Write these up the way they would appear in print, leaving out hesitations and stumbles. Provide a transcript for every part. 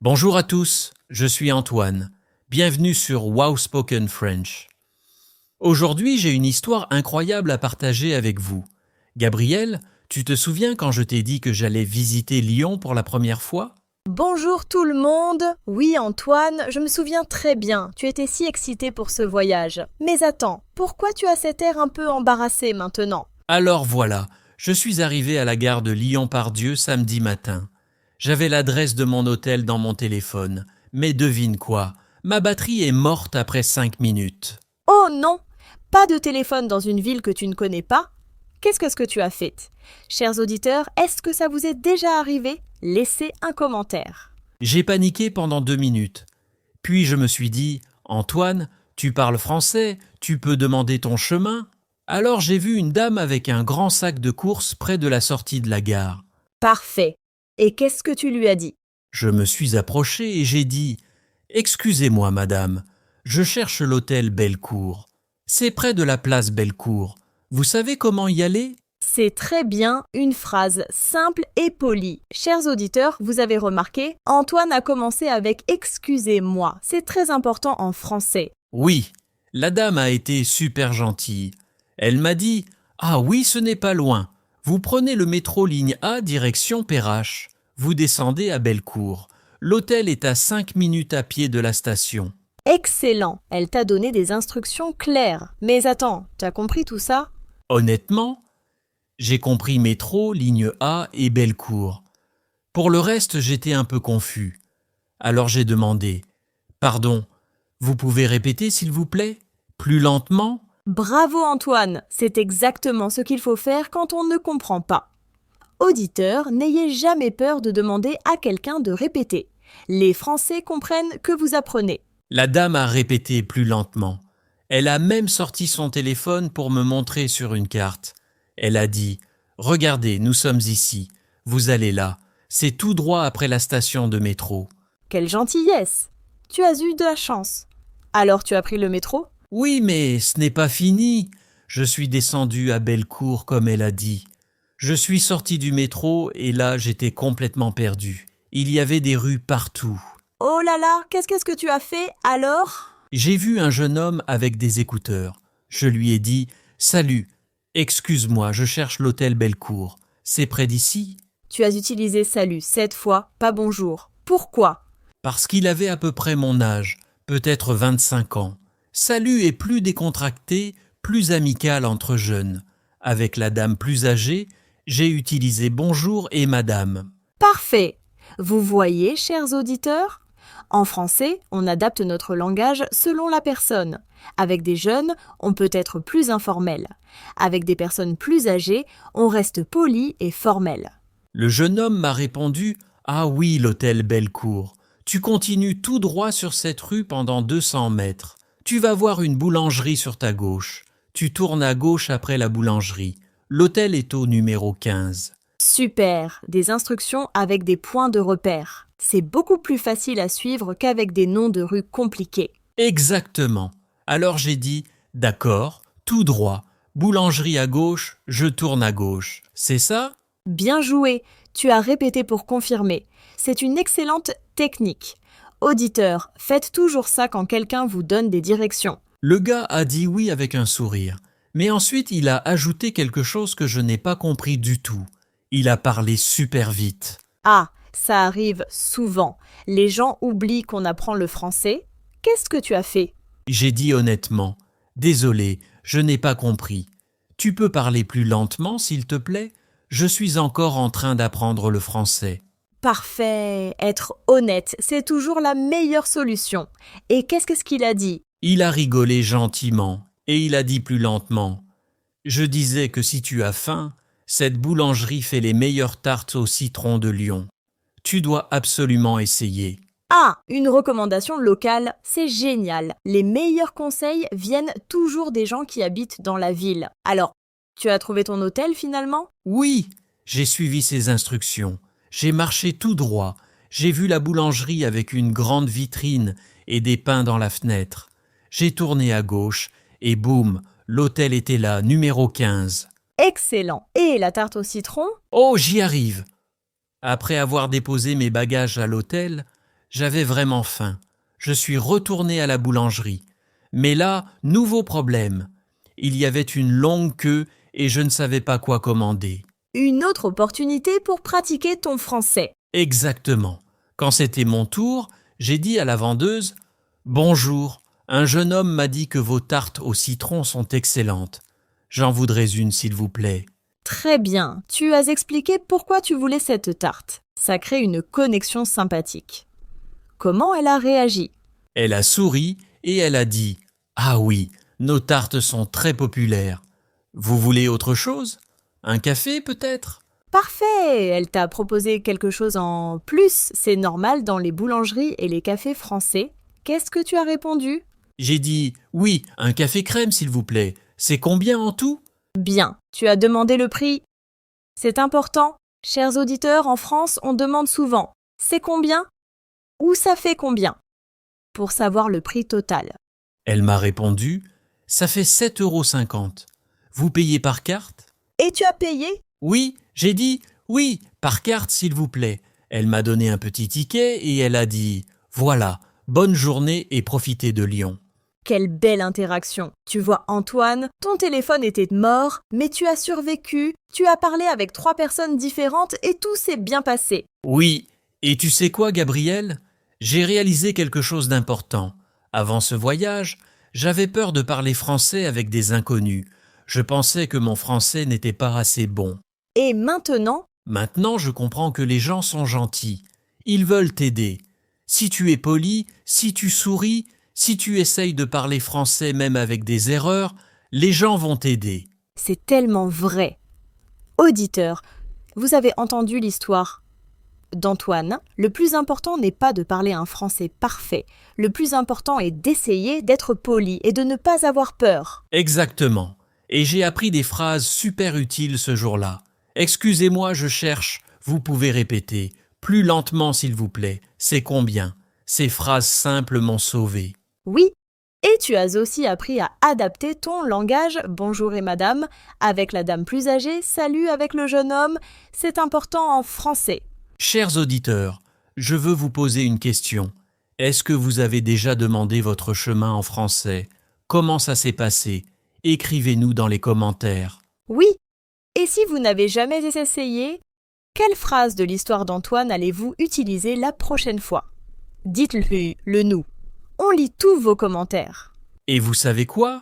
Bonjour à tous, je suis Antoine. Bienvenue sur Wow Spoken French. Aujourd'hui, j'ai une histoire incroyable à partager avec vous. Gabriel, tu te souviens quand je t'ai dit que j'allais visiter Lyon pour la première fois? Bonjour tout le monde. Oui, Antoine, je me souviens très bien. Tu étais si excité pour ce voyage. Mais attends, pourquoi tu as cet air un peu embarrassé maintenant? Alors voilà, je suis arrivé à la gare de Lyon-Pardieu samedi matin. J'avais l'adresse de mon hôtel dans mon téléphone. Mais devine quoi? Ma batterie est morte après 5 minutes. Oh non! Pas de téléphone dans une ville que tu ne connais pas? Qu'est-ce que tu as fait? Chers auditeurs, est-ce que ça vous est déjà arrivé? Laissez un commentaire. J'ai paniqué pendant 2 minutes. Puis je me suis dit, Antoine, tu parles français, tu peux demander ton chemin? Alors j'ai vu une dame avec un grand sac de courses près de la sortie de la gare. Parfait. Et qu'est-ce que tu lui as dit? Je me suis approché et j'ai dit « Excusez-moi, madame, je cherche l'hôtel Bellecour. C'est près de la place Bellecour. Vous savez comment y aller ?» C'est très bien, une phrase simple et polie. Chers auditeurs, vous avez remarqué, Antoine a commencé avec « excusez-moi ». C'est très important en français. Oui, la dame a été super gentille. Elle m'a dit « Ah oui, ce n'est pas loin. Vous prenez le métro ligne A direction Perrache. Vous descendez à Bellecour. L'hôtel est à 5 minutes à pied de la station. » Excellent, elle t'a donné des instructions claires. Mais attends, t'as compris tout ça? Honnêtement, j'ai compris métro, ligne A et Bellecour. Pour le reste, j'étais un peu confus. Alors j'ai demandé « Pardon, vous pouvez répéter s'il vous plaît? Plus lentement ?» Bravo Antoine, c'est exactement ce qu'il faut faire quand on ne comprend pas. Auditeurs, n'ayez jamais peur de demander à quelqu'un de répéter. Les Français comprennent que vous apprenez. La dame a répété plus lentement. Elle a même sorti son téléphone pour me montrer sur une carte. Elle a dit « Regardez, nous sommes ici. Vous allez là. C'est tout droit après la station de métro. » Quelle gentillesse! Tu as eu de la chance. Alors tu as pris le métro? Oui, mais ce n'est pas fini. Je suis descendu à Bellecour comme elle a dit. Je suis sorti du métro et là j'étais complètement perdu. Il y avait des rues partout. Oh là là, qu'est-ce que tu as fait alors? J'ai vu un jeune homme avec des écouteurs. Je lui ai dit « Salut, excuse-moi, je cherche l'hôtel Bellecour. C'est près d'ici ?» Tu as utilisé salut 7 fois, pas bonjour. Pourquoi? Parce qu'il avait à peu près mon âge, peut-être 25 ans. Salut est plus décontracté, plus amical entre jeunes. Avec la dame plus âgée, j'ai utilisé bonjour et madame. Parfait. Vous voyez, chers auditeurs? En français, on adapte notre langage selon la personne. Avec des jeunes, on peut être plus informel. Avec des personnes plus âgées, on reste poli et formel. Le jeune homme m'a répondu « Ah oui, l'hôtel Bellecour. Tu continues tout droit sur cette rue pendant 200 mètres. Tu vas voir une boulangerie sur ta gauche. Tu tournes à gauche après la boulangerie. L'hôtel est au numéro 15. » Super, des instructions avec des points de repère. C'est beaucoup plus facile à suivre qu'avec des noms de rues compliqués. Exactement. Alors j'ai dit « D'accord, tout droit. Boulangerie à gauche, je tourne à gauche. C'est ça ?» Bien joué, tu as répété pour confirmer. C'est une excellente technique. Auditeurs, faites toujours ça quand quelqu'un vous donne des directions. Le gars a dit oui avec un sourire. Mais ensuite il a ajouté quelque chose que je n'ai pas compris du tout. Il a parlé super vite. Ah, ça arrive souvent. Les gens oublient qu'on apprend le français. Qu'est-ce que tu as fait? J'ai dit honnêtement « Désolé, je n'ai pas compris. Tu peux parler plus lentement, s'il te plaît? Je suis encore en train d'apprendre le français. » Parfait. Être honnête, c'est toujours la meilleure solution. Et qu'est-ce qu'il a dit? Il a rigolé gentiment et il a dit plus lentement « Je disais que si tu as faim, cette boulangerie fait les meilleures tartes au citron de Lyon. Tu dois absolument essayer. » Ah, une recommandation locale, c'est génial. Les meilleurs conseils viennent toujours des gens qui habitent dans la ville. Alors, tu as trouvé ton hôtel finalement? Oui, j'ai suivi ses instructions. J'ai marché tout droit. J'ai vu la boulangerie avec une grande vitrine et des pains dans la fenêtre. J'ai tourné à gauche et boum, l'hôtel était là, numéro 15. Excellent. Et la tarte au citron? Oh, j'y arrive. Après avoir déposé mes bagages à l'hôtel, J'avais vraiment faim. Je suis retourné à la boulangerie. Mais là, nouveau problème. Il y avait une longue queue et je ne savais pas quoi commander. Une autre opportunité pour pratiquer ton français. Exactement. Quand c'était mon tour, j'ai dit à la vendeuse « Bonjour, un jeune homme m'a dit que vos tartes au citron sont excellentes. J'en voudrais une, s'il vous plaît. » Très bien, tu as expliqué pourquoi tu voulais cette tarte. Ça crée une connexion sympathique. Comment elle a réagi? Elle a souri et elle a dit « Ah oui, nos tartes sont très populaires. Vous voulez autre chose? Un café peut-être ?» Parfait, elle t'a proposé quelque chose en plus, c'est normal dans les boulangeries et les cafés français. Qu'est-ce que tu as répondu? J'ai dit « Oui, un café crème s'il vous plaît. C'est combien en tout ?» Bien, tu as demandé le prix. C'est important. Chers auditeurs, en France, on demande souvent « C'est combien ?» ou « Ça fait combien ?» pour savoir le prix total. Elle m'a répondu « Ça fait 7,50 €. Vous payez par carte ?» Et tu as payé? Oui, j'ai dit « Oui, par carte s'il vous plaît. » Elle m'a donné un petit ticket et elle a dit « Voilà, bonne journée et profitez de Lyon. » Quelle belle interaction. Tu vois Antoine, ton téléphone était mort, mais tu as survécu, tu as parlé avec 3 personnes différentes et tout s'est bien passé. Oui, et tu sais quoi, Gabriel? J'ai réalisé quelque chose d'important. Avant ce voyage, j'avais peur de parler français avec des inconnus. Je pensais que mon français n'était pas assez bon. Et maintenant, Maintenant, je comprends que les gens sont gentils. Ils veulent t'aider. Si tu es poli, si tu souris, si tu essayes de parler français même avec des erreurs, les gens vont t'aider. c'est tellement vrai. Auditeurs, vous avez entendu l'histoire d'Antoine. Le plus important n'est pas de parler un français parfait. Le plus important est d'essayer d'être poli et de ne pas avoir peur. Exactement. Et j'ai appris des phrases super utiles ce jour-là. Excusez-moi, je cherche. Vous pouvez répéter. Plus lentement, s'il vous plaît. C'est combien? Ces phrases simples m'ont sauvé. Oui, et tu as aussi appris à adapter ton langage bonjour et madame avec la dame plus âgée, salut avec le jeune homme, c'est important en français. Chers auditeurs, je veux vous poser une question. Est-ce que vous avez déjà demandé votre chemin en français? Comment ça s'est passé? Écrivez-nous dans les commentaires. Oui, et si vous n'avez jamais essayé, quelle phrase de l'histoire d'Antoine allez-vous utiliser la prochaine fois? Dites-le nous. On lit tous vos commentaires. Et vous savez quoi?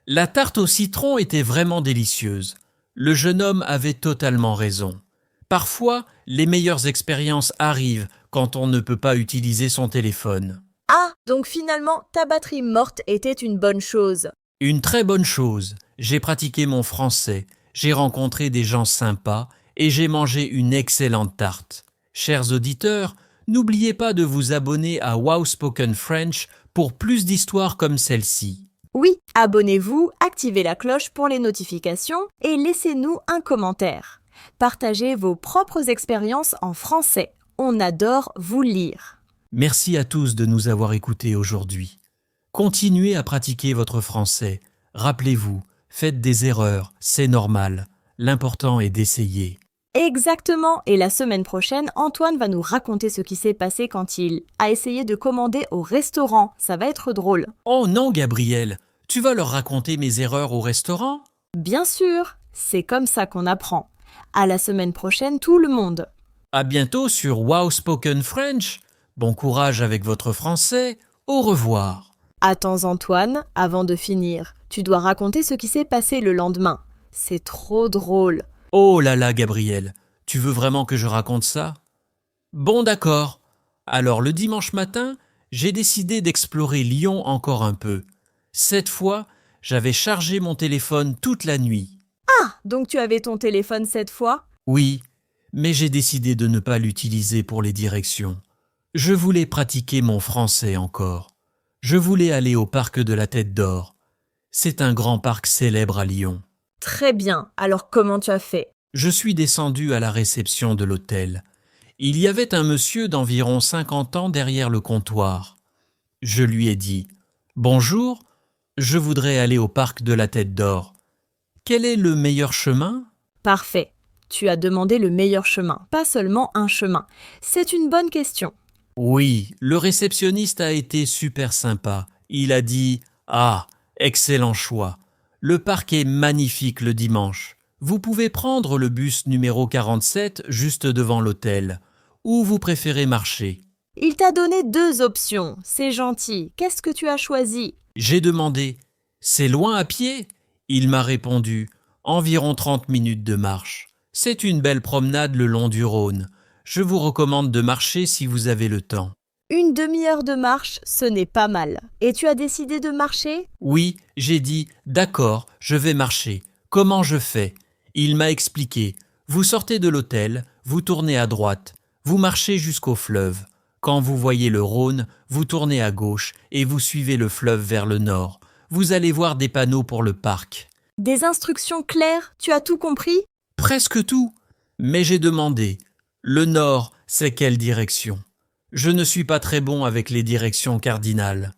La tarte au citron était vraiment délicieuse. Le jeune homme avait totalement raison. Parfois, les meilleures expériences arrivent quand on ne peut pas utiliser son téléphone. Ah, donc finalement, ta batterie morte était une bonne chose. Une très bonne chose, j'ai pratiqué mon français, j'ai rencontré des gens sympas et j'ai mangé une excellente tarte. Chers auditeurs, n'oubliez pas de vous abonner à Wow Spoken French pour plus d'histoires comme celle-ci. Oui, abonnez-vous, activez la cloche pour les notifications et laissez-nous un commentaire. Partagez vos propres expériences en français. On adore vous lire. Merci à tous de nous avoir écoutés aujourd'hui. Continuez à pratiquer votre français. Rappelez-vous, faites des erreurs, c'est normal. L'important est d'essayer. Exactement, et la semaine prochaine, Antoine va nous raconter ce qui s'est passé quand il a essayé de commander au restaurant. Ça va être drôle. Oh non, Gabriel, tu vas leur raconter mes erreurs au restaurant? Bien sûr, c'est comme ça qu'on apprend. À la semaine prochaine, tout le monde. À bientôt sur Wow Spoken French. Bon courage avec votre français. Au revoir. Attends Antoine, avant de finir, tu dois raconter ce qui s'est passé le lendemain. C'est trop drôle. Oh là là, Gabriel, tu veux vraiment que je raconte ça? Bon, d'accord. Alors le dimanche matin, j'ai décidé d'explorer Lyon encore un peu. Cette fois, j'avais chargé mon téléphone toute la nuit. Ah, donc tu avais ton téléphone cette fois? Oui, mais j'ai décidé de ne pas l'utiliser pour les directions. Je voulais pratiquer mon français encore. Je voulais aller au parc de la Tête d'Or. C'est un grand parc célèbre à Lyon. Très bien, alors comment tu as fait? Je suis descendu à la réception de l'hôtel. Il y avait un monsieur d'environ 50 ans derrière le comptoir. Je lui ai dit « Bonjour, je voudrais aller au parc de la Tête d'Or. Quel est le meilleur chemin ?» Parfait. Tu as demandé le meilleur chemin, pas seulement un chemin. C'est une bonne question. Oui, le réceptionniste a été super sympa. Il a dit « Ah, excellent choix. Le parc est magnifique le dimanche. Vous pouvez prendre le bus numéro 47 juste devant l'hôtel. Ou vous préférez marcher ?» Il t'a donné 2 options, c'est gentil. Qu'est-ce que tu as choisi? J'ai demandé « C'est loin à pied ?» Il m'a répondu « Environ 30 minutes de marche. C'est une belle promenade le long du Rhône. Je vous recommande de marcher si vous avez le temps. » Une demi-heure de marche, ce n'est pas mal. Et tu as décidé de marcher? Oui, j'ai dit « D'accord, je vais marcher. Comment je fais ?» Il m'a expliqué « Vous sortez de l'hôtel, vous tournez à droite, vous marchez jusqu'au fleuve. Quand vous voyez le Rhône, vous tournez à gauche et vous suivez le fleuve vers le nord. Vous allez voir des panneaux pour le parc. » Des instructions claires, tu as tout compris? Presque tout. Mais j'ai demandé « Le nord, c'est quelle direction ?» Je ne suis pas très bon avec les directions cardinales.